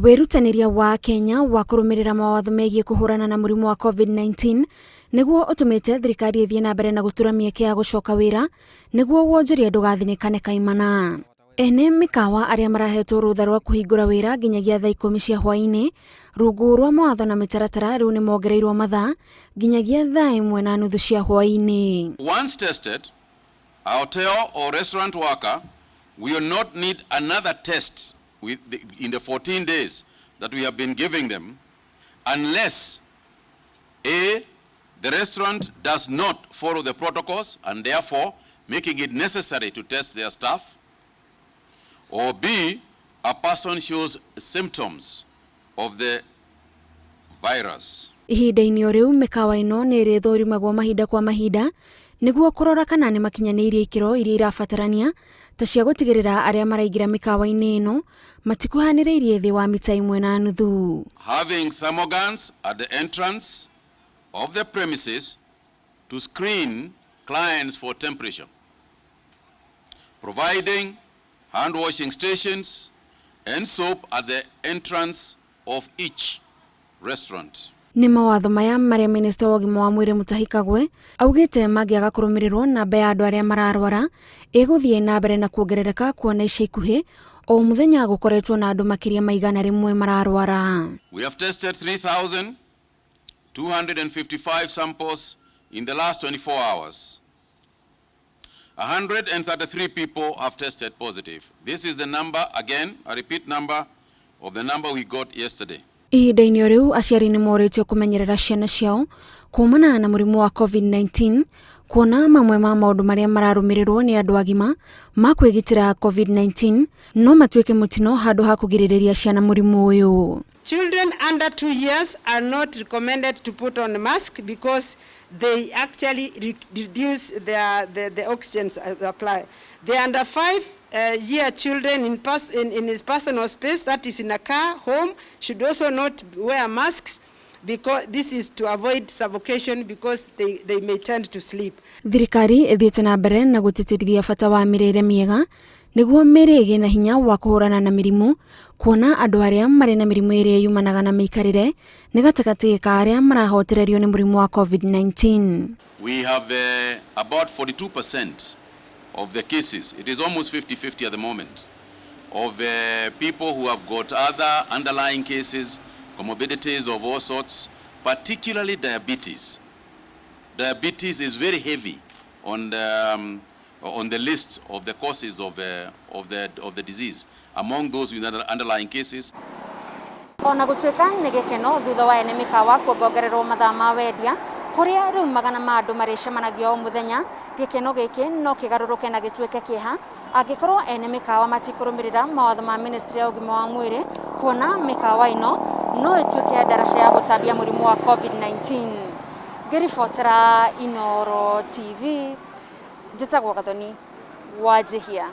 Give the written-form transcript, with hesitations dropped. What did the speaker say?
Wirutaniria wa Kenya wa kurumirira mawatho megie kuhurana na murimu wa COVID-19 niguo utumite thirikari ithie na mbere na gutura mieke ya gucoka wira niguo wonjoria ndugathinikane kaimana. Ene mikawa aria marahetwo rutha rwa kuhingura wira nginyagia thaa 10 cia hwaini rungu rwa mawatho na mitaratara riu ni mongereirwo mathaa nginyagia thaa 1:30 cia hwaini. Once tested, a hotel or restaurant worker will not need another test in the 14 days that we have been giving them, unless A, the restaurant does not follow the protocols and therefore making it necessary to test their staff, or B, a person shows symptoms of the virus. Ihinda-ini riu mikawa ino ni irithũrimagwo mahinda kwa mahinda niguo kurora kana ni makinyaniirie ikiro iria irabatarania ta cia gutigirira aria maraigira mikawa-ini ino matikuhaniriirie thi wa mita 1.5. Having thermogans at the entrance of the premises to screen clients for temperature, providing hand washing stations and soap at the entrance of each restaurant. Ni mawatho maya maria minister wa ugima wa mwiri Mathaa Kagwe augite magiaga kurumirirwo namba ya andu aria mararwara iguthie na mbere na kuongerereka kuona ica ikuhi o muthenya gukoretwo na andu makiria maigana rimwe mararwara. We have tested 3,255 samples in the last 24 hours. 133 people have tested positive. This is the number, again, a repeat number of the number we got yesterday. Ihinda-ini riu aciari ni moritio kumenyerera ciana ciao kumana na murimu wa COVID-19 kuona mamwe ma maundu maria mararumirirwo ni andu agima ma kwigitira COVID-19 no matuike mutino handu ha kugiririria ciana murimu uyu. Children under 2 years are not recommended to put on a mask because they actually reduce the oxygen supply. The under 5-year children in his personal space, that is in a car, home, should also not wear masks because this is to avoid suffocation because they may tend to sleep. Thirikari ithiete na mbere na gutitirithia bata wa mirire miega niguo miri igi na hinya wa kuhurana na mirimu kuona andu aria mari na mirimu iria yumanaga na mikarire ni gatagati ka aria marahotererio ni murimu wa COVID-19. We have about 42% of the cases, it is almost 50-50 at the moment, of people who have got other underlying cases, comorbidities of all sorts, particularly diabetes. Diabetes is very heavy on the list of the causes of the disease among those with underlying cases. Ona gutuika ni gikeno thutha wa ene mikawa kuongererwo mathaa ma wendia kuria riu magana ma andu marecamanagio o muthenya. Gikeno giki no kigaruruke na gituike kiha angikorwo ene mikawa matikurumirira mawatho ma ministry ya ugima wa mwiri kuona mikawa ino no ituike daraca ya gutambia murimu wa COVID-19. Ngiribotera Inooro TV, njitagwo Gathoni Wanjihia.